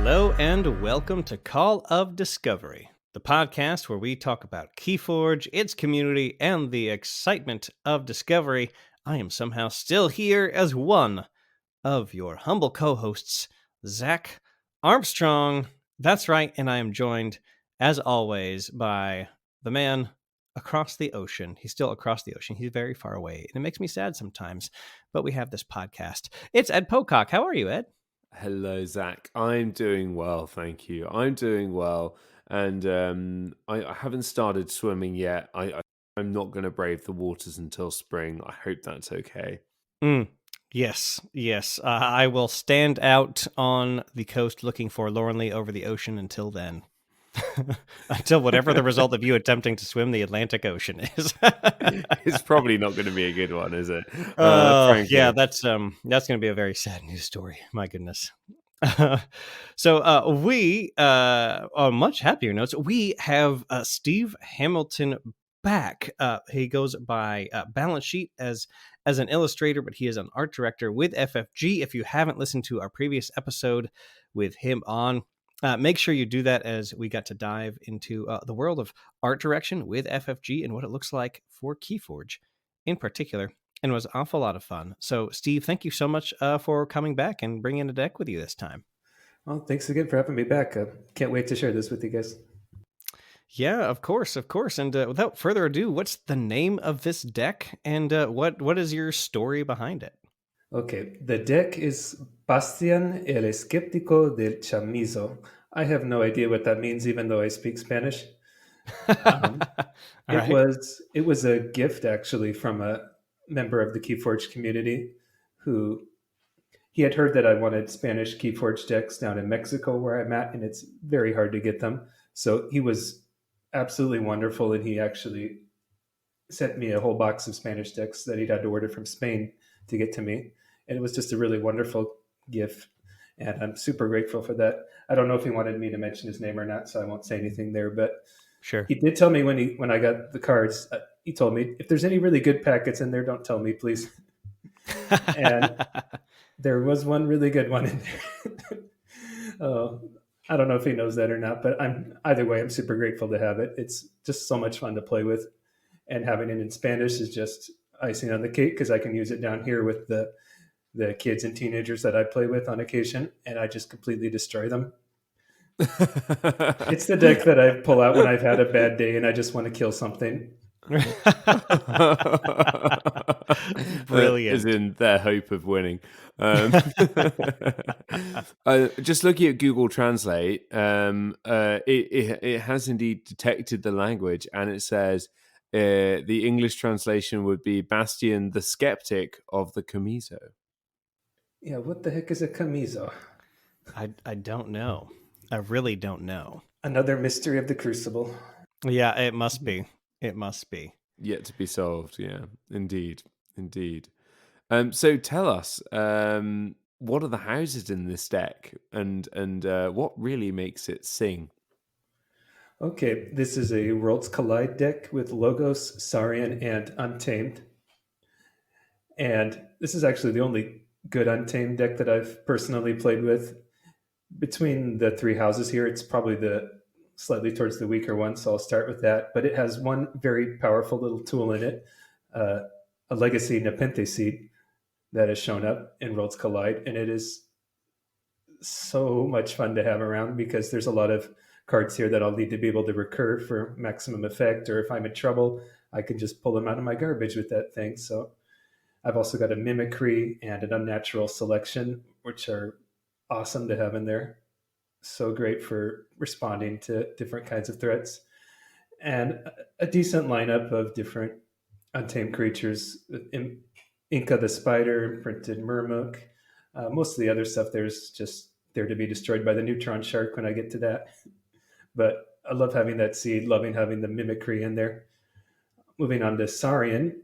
Hello and welcome to Call of Discovery, the podcast where we talk about KeyForge, its community, and the excitement of discovery. I am somehow still here as one of your humble co-hosts, Zach Armstrong. That's right, and I am joined, as always, by the man across the ocean. He's still across the ocean. He's very far away, and it makes me sad sometimes, but we have this podcast. It's Ed Pocock. How are you, Ed? Hello, Zach. I'm doing well, thank you. I'm doing well, and I haven't started swimming yet. I'm not going to brave the waters until spring. I hope that's okay. Yes. I will stand out on the coast looking forlornly over the ocean until then. Until whatever the result of you attempting to swim the Atlantic Ocean is. It's probably not going to be a good one, is it? Yeah, that's going to be a very sad news story. My goodness. So we, on much happier notes, we have Steve Hamilton back. He goes by Balance Sheet as an illustrator, but he is an art director with FFG. If you haven't listened to our previous episode with him on, make sure you do that, as we got to dive into the world of art direction with FFG and what it looks like for KeyForge in particular, and it was an awful lot of fun. So, Steve, thank you so much for coming back and bringing a deck with you this time. Well, thanks again for having me back. Can't wait to share this with you guys. Yeah, of course. And without further ado, what's the name of this deck, and what is your story behind it? Okay, the deck is Bastian el Escéptico del Chamizo. I have no idea what that means, even though I speak Spanish. It was a gift, actually, from a member of the KeyForge community who he had heard that I wanted Spanish KeyForge decks down in Mexico, where I'm at, and it's very hard to get them. So he was absolutely wonderful, and he actually sent me a whole box of Spanish decks that he'd had to order from Spain to get to me. And it was just a really wonderful gift. And I'm super grateful for that. I don't know if he wanted me to mention his name or not, so I won't say anything there. But Sure. He did tell me when I got the cards, he told me, if there's any really good packets in there, don't tell me, please. And there was one really good one in there. I don't know if he knows that or not, but either way, I'm super grateful to have it. It's just so much fun to play with. And having it in Spanish is just icing on the cake, because I can use it down here with the kids and teenagers that I play with on occasion, and I just completely destroy them. It's the deck that I pull out when I've had a bad day and I just want to kill something. Brilliant. As in their hope of winning. Just looking at Google Translate, it has indeed detected the language, and it says the English translation would be Bastian the Skeptic of the Chamizo. Yeah, what the heck is a Chamizo? I don't know. I really don't know. Another mystery of the Crucible. Yeah, it must be. It must be. Yet to be solved, yeah. Indeed. So tell us, what are the houses in this deck, and what really makes it sing? Okay, this is a Worlds Collide deck with Logos, Saurian, and Untamed. And this is actually the only good Untamed deck that I've personally played with. Between the three houses here, it's probably the slightly towards the weaker one, so I'll start with that. But it has one very powerful little tool in it, a Legacy Nepenthe Seed that has shown up in Worlds Collide, and it is so much fun to have around, because there's a lot of cards here that I'll need to be able to recur for maximum effect, or if I'm in trouble, I can just pull them out of my garbage with that thing. So I've also got a Mimicry and an Unnatural Selection, which are awesome to have in there. So great for responding to different kinds of threats. And a decent lineup of different untamed creatures. Inca the Spider, Printed Murmuk. Most of the other stuff there's just there to be destroyed by the Neutron Shark when I get to that. But I love having that seed, loving having the Mimicry in there. Moving on to Saurian,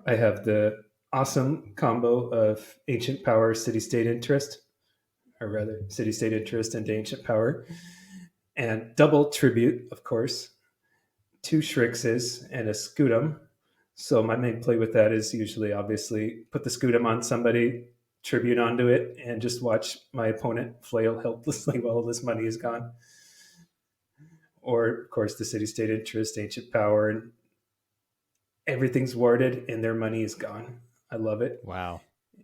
I have the awesome combo of Ancient Power, City-State Interest, or rather City-State Interest and Ancient Power, and double Tribute, of course, 2 Shrixes and a Scutum. So my main play with that is usually, obviously, put the Scutum on somebody, tribute onto it and just watch my opponent flail helplessly while all this money is gone. Or, of course, the city state interest, ancient power, and everything's warded and their money is gone. I love it. Wow.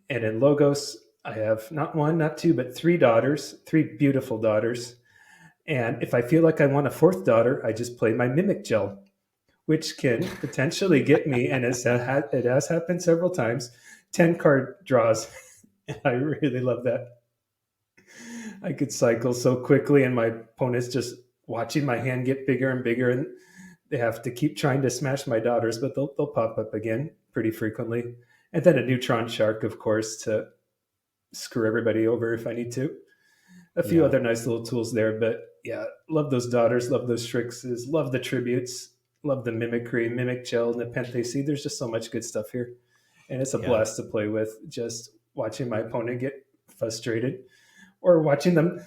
And in Logos, I have not one, not two, but three daughters, three beautiful daughters. And if I feel like I want a fourth daughter, I just play my mimic gel, which can potentially get me, and it has happened several times, 10 card draws. And I really love that. I could cycle so quickly, and my opponent's just watching my hand get bigger and bigger, and they have to keep trying to smash my daughters, but they'll pop up again pretty frequently. And then a neutron shark, of course, to screw everybody over if I need to. A few other nice little tools there, but yeah, love those daughters, love those Strixes, love the tributes, love the mimicry, mimic gel, Nepenthe. See, there's just so much good stuff here. And it's a blast to play with, just watching my opponent get frustrated or watching them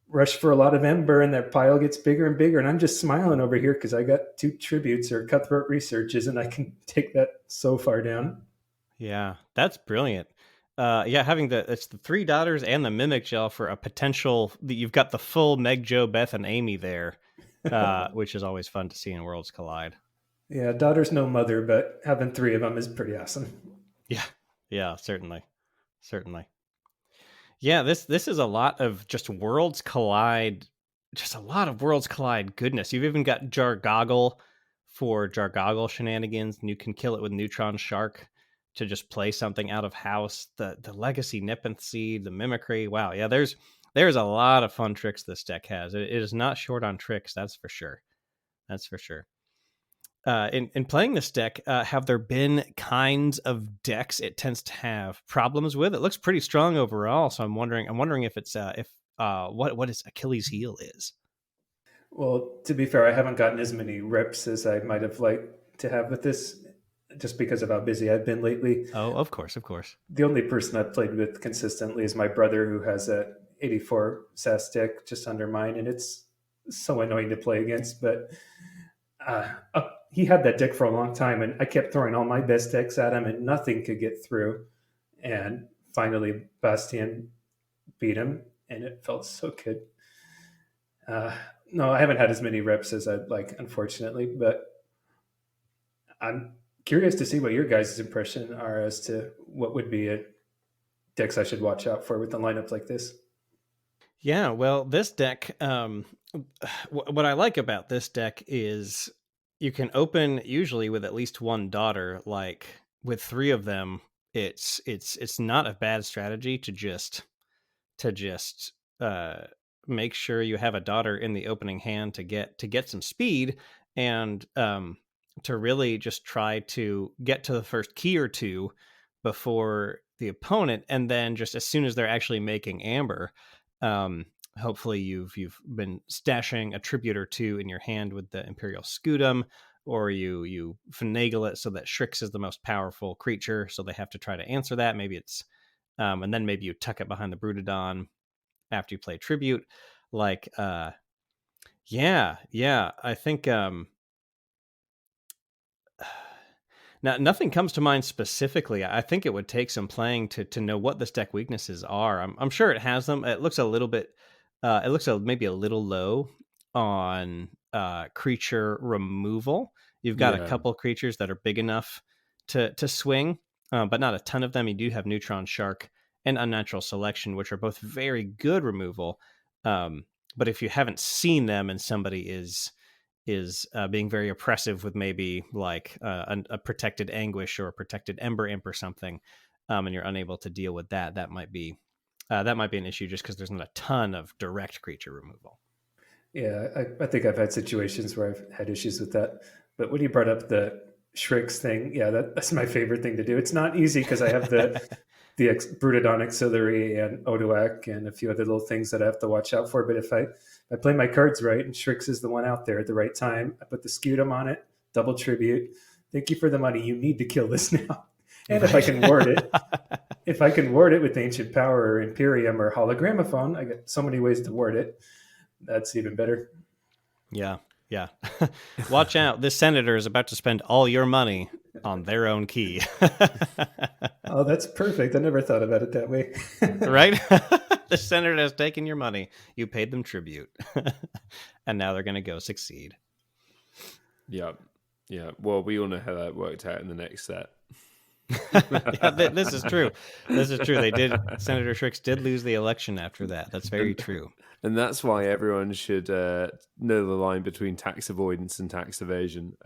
rush for a lot of ember and their pile gets bigger and bigger. And I'm just smiling over here because I got two tributes or cutthroat researches and I can take that so far down. Yeah, that's brilliant. Yeah, having it's the three daughters and the mimic gel for a potential that you've got the full Meg, Jo, Beth, and Amy there, which is always fun to see in Worlds Collide. Yeah, daughter's no mother, but having three of them is pretty awesome. Yeah, certainly. Yeah, this is a lot of just Worlds Collide, just a lot of Worlds Collide goodness. You've even got Jargoggle for Jargoggle shenanigans, and you can kill it with Neutron Shark to just play something out of house. The Legacy Nepenthe Seed, the Mimicry. Wow, yeah, there's a lot of fun tricks this deck has. It is not short on tricks, that's for sure. In playing this deck, have there been kinds of decks it tends to have problems with? It looks pretty strong overall, so I'm wondering if it's what its Achilles heel is. Well, to be fair, I haven't gotten as many reps as I might have liked to have with this, just because of how busy I've been lately. Oh, of course. The only person I've played with consistently is my brother, who has a 84 SAS deck just under mine, and it's so annoying to play against. But he had that deck for a long time, and I kept throwing all my best decks at him, and nothing could get through. And finally, Bastian beat him, and it felt so good. No, I haven't had as many reps as I'd like, unfortunately, but I'm curious to see what your guys' impression are as to what would be a decks I should watch out for with a lineup like this. Yeah, well, this deck, what I like about this deck is you can open usually with at least one daughter. Like with three of them, it's not a bad strategy to just make sure you have a daughter in the opening hand to get some speed and to really just try to get to the first key or two before the opponent, and then just as soon as they're actually making amber, hopefully you've been stashing a tribute or two in your hand with the Imperial Scutum, or you finagle it so that Strix is the most powerful creature, so they have to try to answer that. Maybe it's and then maybe you tuck it behind the Brutodon after you play tribute. Like I think now nothing comes to mind specifically. I think it would take some playing to know what this deck weaknesses are. I'm sure it has them. It looks a little bit maybe a little low on creature removal. You've got a couple creatures that are big enough to swing, but not a ton of them. You do have Neutron Shark and Unnatural Selection, which are both very good removal. But if you haven't seen them and somebody is being very oppressive with maybe like a protected Anguish or a protected Ember Imp or something, and you're unable to deal with that, that might be an issue just because there's not a ton of direct creature removal. Yeah, I think I've had situations where I've had issues with that. But when you brought up the Shrix thing, yeah, that's my favorite thing to do. It's not easy because I have the Brutodon Auxiliary and Odoak and a few other little things that I have to watch out for. But if I play my cards right and Shrix is the one out there at the right time, I put the Scutum on it, double tribute. Thank you for the money. You need to kill this now. And if I can ward it, with Ancient Power or Imperium or Hologramophone, I get so many ways to ward it. That's even better. Yeah. Watch out. This senator is about to spend all your money on their own key. Oh, that's perfect. I never thought about it that way. Right? The senator has taken your money. You paid them tribute. And now they're going to go succeed. Yeah. Yeah. Well, we all know how that worked out in the next set. Yeah, this is true. This is true. They did. Senator Shrix did lose the election after that. That's very true. And that's why everyone should know the line between tax avoidance and tax evasion.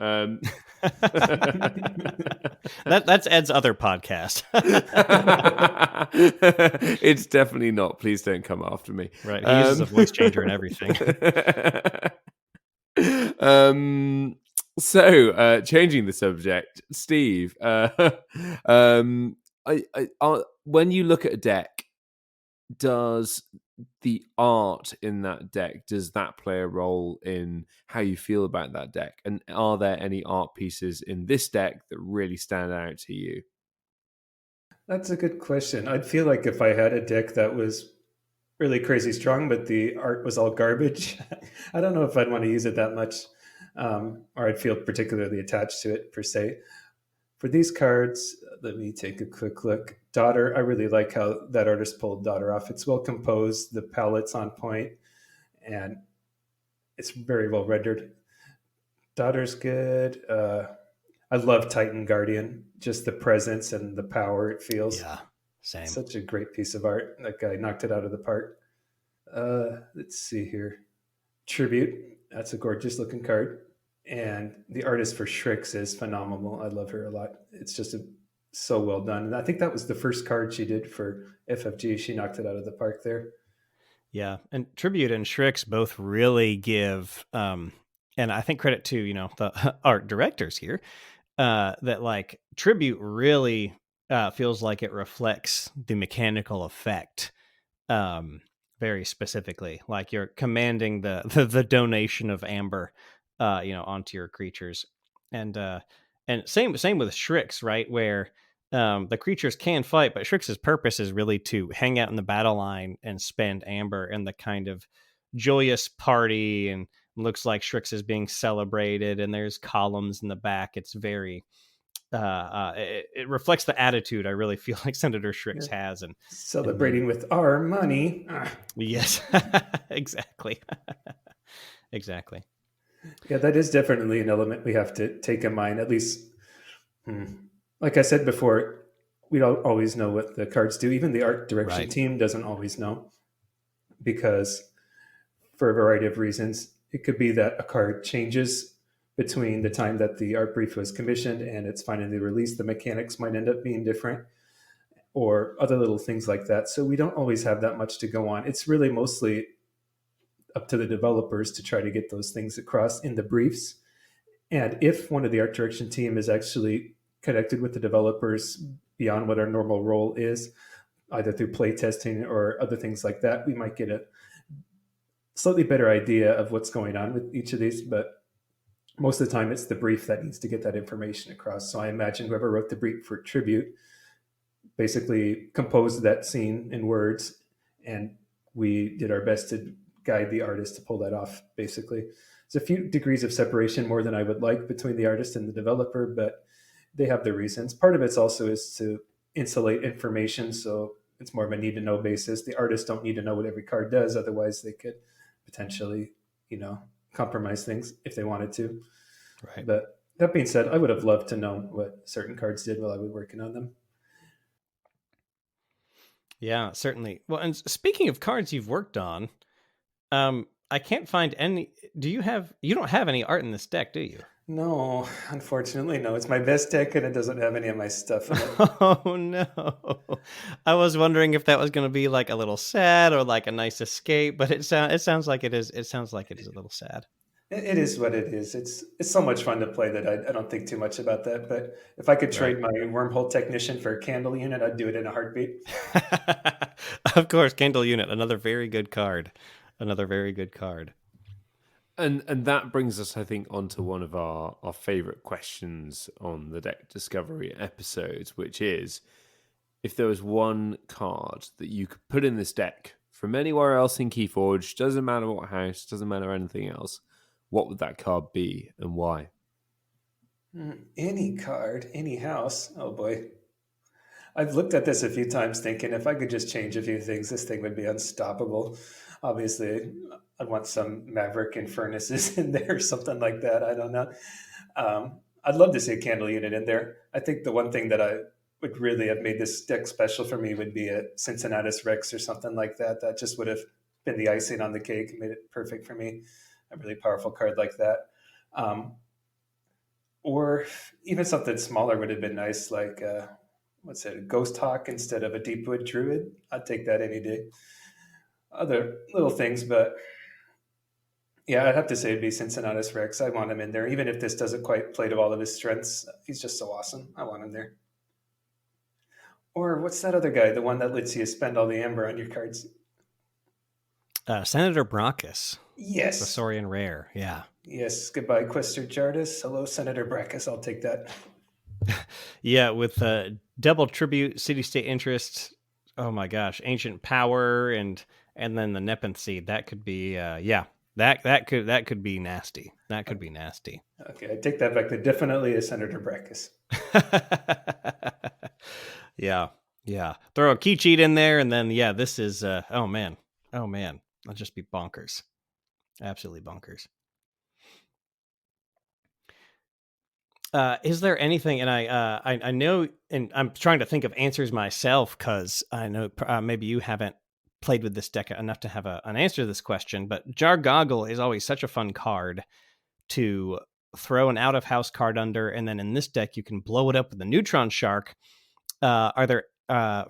That's Ed's other podcast. It's definitely not. Please don't come after me. Right. He uses a voice changer and everything. So, changing the subject, Steve, when you look at a deck, does the art in that deck, does that play a role in how you feel about that deck? And are there any art pieces in this deck that really stand out to you? That's a good question. I'd feel like if I had a deck that was really crazy strong, but the art was all garbage, I don't know if I'd want to use it that much, or I'd feel particularly attached to it per se. For these cards, let me take a quick look. Daughter, I really like how that artist pulled Daughter off. It's well composed, the palette's on point, and it's very well rendered. Daughter's good. I love Titan Guardian, just the presence and the power it feels. Yeah, same. Such a great piece of art. That guy knocked it out of the park. Let's see here. Tribute, that's a gorgeous looking card. And the artist for Shrix is phenomenal. I love her a lot. It's just so well done. And I think that was the first card she did for FFG. She knocked it out of the park there. Yeah, and Tribute and Shrix both really give, and I think credit to, the art directors here, that like Tribute really feels like it reflects the mechanical effect very specifically. Like you're commanding the donation of amber, onto your creatures, and same with Shrix, right? Where the creatures can fight, but Shrix's purpose is really to hang out in the battle line and spend amber in the kind of joyous party, and looks like Shrix is being celebrated, and there's columns in the back. It's very it reflects the attitude I really feel like Senator Shrix has, and celebrating with our money. Yes, exactly. Exactly. Yeah, that is definitely an element we have to take in mind. At least, like I said before, we don't always know what the cards do. Even the art direction team doesn't always know, because for a variety of reasons, it could be that a card changes between the time that the art brief was commissioned and it's finally released. The mechanics might end up being different, or other little things like that. So we don't always have that much to go on. It's really mostly up to the developers to try to get those things across in the briefs. And if one of the art direction team is actually connected with the developers beyond what our normal role is, either through play testing or other things like that, we might get a slightly better idea of what's going on with each of these. But most of the time, it's the brief that needs to get that information across. So I imagine whoever wrote the brief for Tribute basically composed that scene in words, and we did our best to guide the artist to pull that off. Basically, there's a few degrees of separation more than I would like between the artist and the developer, but they have their reasons. Part of it also is to insulate information, so it's more of a need to know basis. The artists don't need to know what every card does, otherwise they could potentially, compromise things if they wanted to. Right. But that being said, I would have loved to know what certain cards did while I was working on them. Yeah, certainly. Well, and speaking of cards you've worked on, I can't find any. You don't have any art in this deck, do you? No, unfortunately, no. It's my best deck, and it doesn't have any of my stuff in it. Oh no! I was wondering if that was going to be like a little sad or like a nice escape, but it sounds like it is. It sounds like it is a little sad. It is what it is. It's so much fun to play that I don't think too much about that. But if I could trade my Wormhole Technician for a Candle Unit, I'd do it in a heartbeat. Of course, Candle Unit, another very good card. Another very good card. And that brings us, I think, onto one of our favorite questions on the Deck Discovery episodes, which is, if there was one card that you could put in this deck from anywhere else in KeyForge, doesn't matter what house, doesn't matter anything else, what would that card be and why? Any card, any house. Oh boy. I've looked at this a few times thinking if I could just change a few things, this thing would be unstoppable. Obviously, I'd want some Maverick and furnaces in there or something like that. I don't know. I'd love to see a candle unit in there. I think the one thing that I would really have made this deck special for me would be a Cincinnatus Rex or something like that. That just would have been the icing on the cake and made it perfect for me. A really powerful card like that. Um, or even something smaller would have been nice, like what's it, a Ghost Hawk instead of a Deepwood Druid. I'd take that any day. Other little things, but yeah, I'd have to say it'd be Cincinnatus Rex. I want him in there, even if this doesn't quite play to all of his strengths. He's just so awesome. I want him there. Or what's that other guy? The one that lets you spend all the amber on your cards. Senator Brachus, the Yes. Saurian rare. Yeah. Yes. Goodbye, Quester Jardis. Hello, Senator Brachus. I'll take that. Yeah, with double tribute, city state interest. Oh my gosh, ancient power, and then the Nepenthe seed. That could be that could be nasty. That could be nasty. Okay, I take that back. There definitely is Senator Brachus. Yeah. Throw a key cheat in there, and then this is oh man, that'll just be bonkers, absolutely bonkers. Is there anything, and I know, and I'm trying to think of answers myself because I know maybe you haven't played with this deck enough to have an answer to this question, but Jar Goggle is always such a fun card to throw an out of house card under, and then in this deck you can blow it up with the Neutron Shark. Are there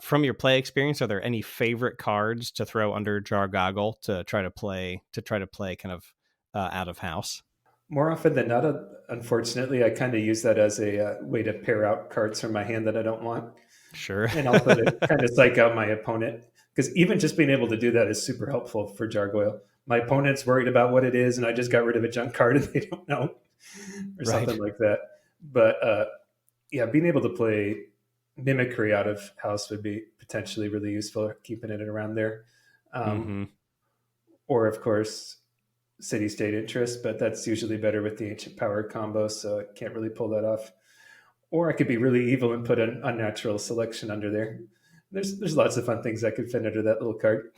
from your play experience, are there any favorite cards to throw under Jar Goggle to try to play kind of out of house? More often than not, unfortunately, I kind of use that as a way to pair out cards from my hand that I don't want. Sure. And also to kind of psych out my opponent. Because even just being able to do that is super helpful for Jargoyle. My opponent's worried about what it is, and I just got rid of a junk card and they don't know, or something like that. But yeah, being able to play Mimicry out of house would be potentially really useful, keeping it around there. Or, of course, city state interest, but that's usually better with the ancient power combo, so I can't really pull that off. Or I could be really evil and put an unnatural selection under there. There's lots of fun things that could fit under that little card.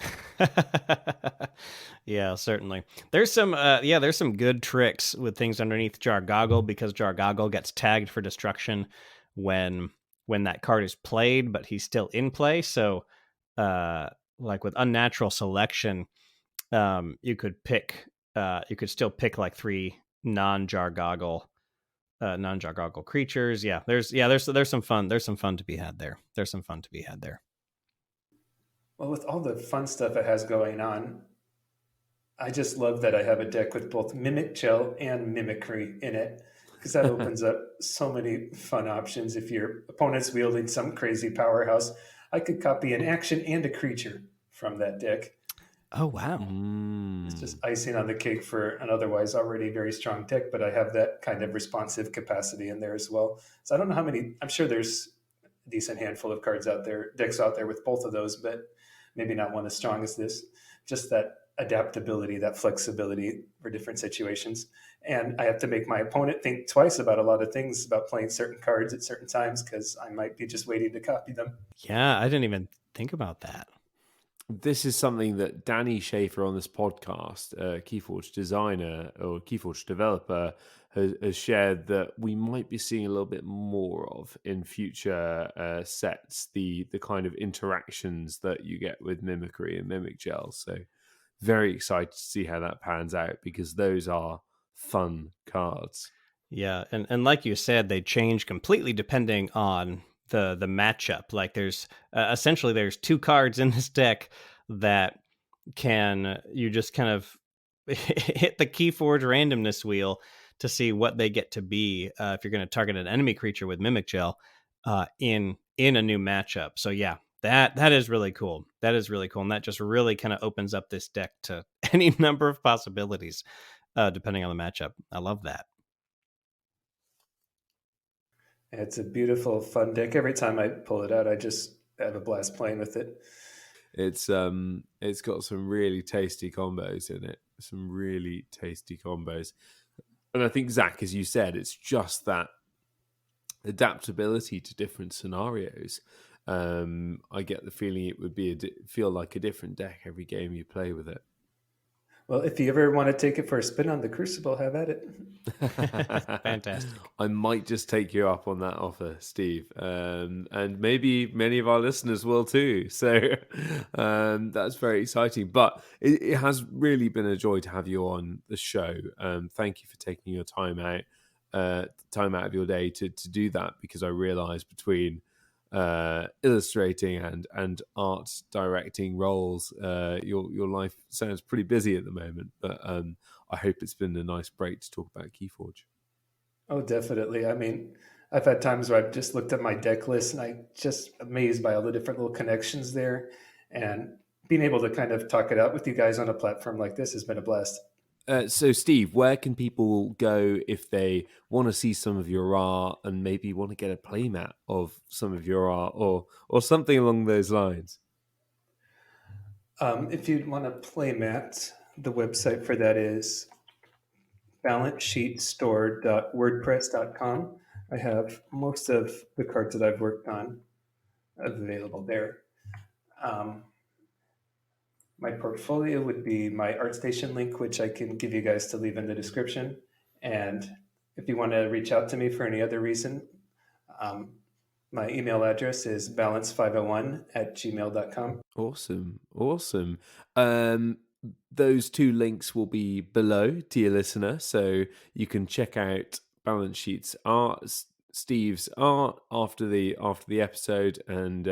Yeah, certainly. There's some good tricks with things underneath Jar Goggle, because Jar Goggle gets tagged for destruction when that card is played, but he's still in play. So like with unnatural selection, you could still pick like 3 non-Jar Goggle creatures. There's some fun to be had there. Well, with all the fun stuff it has going on, I just love that I have a deck with both Mimic Gel and Mimicry in it, because that opens up so many fun options. If your opponent's wielding some crazy powerhouse, I could copy an action and a creature from that deck. Oh, wow. It's just icing on the cake for an otherwise already very strong deck, but I have that kind of responsive capacity in there as well. So I don't know how many, I'm sure there's a decent handful of cards out there, decks out there with both of those, but maybe not one as strong as this. Just that adaptability, that flexibility for different situations. And I have to make my opponent think twice about a lot of things, about playing certain cards at certain times, because I might be just waiting to copy them. Yeah, I didn't even think about that. This is something that Danny Schaefer on this podcast, KeyForge designer or KeyForge developer, has shared that we might be seeing a little bit more of in future sets, the kind of interactions that you get with Mimicry and Mimic Gel. So very excited to see how that pans out, because those are fun cards. Yeah, and like you said, they change completely depending on the matchup. Like there's essentially there's 2 cards in this deck that you just kind of hit the KeyForge randomness wheel to see what they get to be if you're going to target an enemy creature with Mimic Gel in a new matchup. So yeah, that is really cool. That is really cool, and that just really kind of opens up this deck to any number of possibilities depending on the matchup. I love that. It's a beautiful, fun deck. Every time I pull it out, I just have a blast playing with it. It's got some really tasty combos in it. Some really tasty combos. And I think, Zach, as you said, it's just that adaptability to different scenarios, I get the feeling it would be feel like a different deck every game you play with it. Well, if you ever want to take it for a spin on the Crucible, have at it. Fantastic. I might just take you up on that offer, Steve, and maybe many of our listeners will too. So that's very exciting. But it has really been a joy to have you on the show. Thank you for taking your time out of your day to do that, because I realise between illustrating and art directing roles, your life sounds pretty busy at the moment, but I hope it's been a nice break to talk about KeyForge. Oh, definitely. I mean, I've had times where I've just looked at my deck list and I'm just amazed by all the different little connections there, and being able to kind of talk it out with you guys on a platform like this has been a blast. So, Steve, where can people go if they want to see some of your art and maybe want to get a playmat of some of your art, or something along those lines? If you want a playmat, the website for that is balancesheetstore.wordpress.com. I have most of the cards that I've worked on available there. My portfolio would be my ArtStation link, which I can give you guys to leave in the description. And if you want to reach out to me for any other reason, my email address is balance501@gmail.com. Awesome. Those two links will be below, dear listener, so you can check out Balance Sheet's art, Steve's art after the episode, and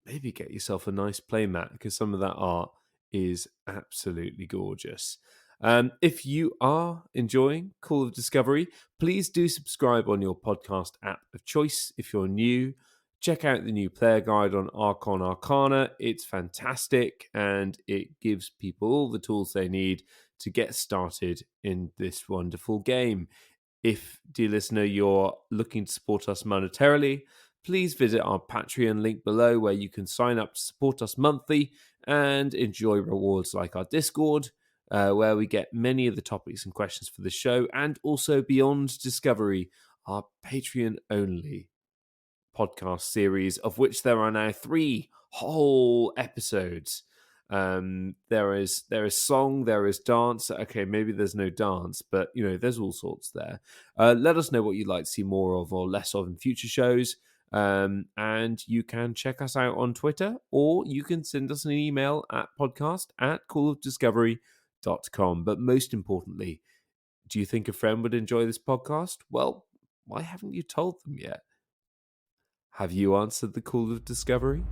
maybe get yourself a nice playmat, because some of that art is absolutely gorgeous. If you are enjoying Call of Discovery, please do subscribe on your podcast app of choice. If you're new, check out the new player guide on Archon Arcana. It's fantastic, and it gives people all the tools they need to get started in this wonderful game. If, dear listener, you're looking to support us monetarily, please visit our Patreon link below, where you can sign up to support us monthly and enjoy rewards like our Discord, where we get many of the topics and questions for the show, and also Beyond Discovery, our Patreon-only podcast series, of which there are now 3 whole episodes. There is song, there is dance. Okay, maybe there's no dance, but there's all sorts there. Let us know what you'd like to see more of or less of in future shows. And you can check us out on Twitter, or you can send us an email at podcast@callofdiscovery.com. But most importantly, do you think a friend would enjoy this podcast? Well, why haven't you told them yet? Have you answered the call of discovery?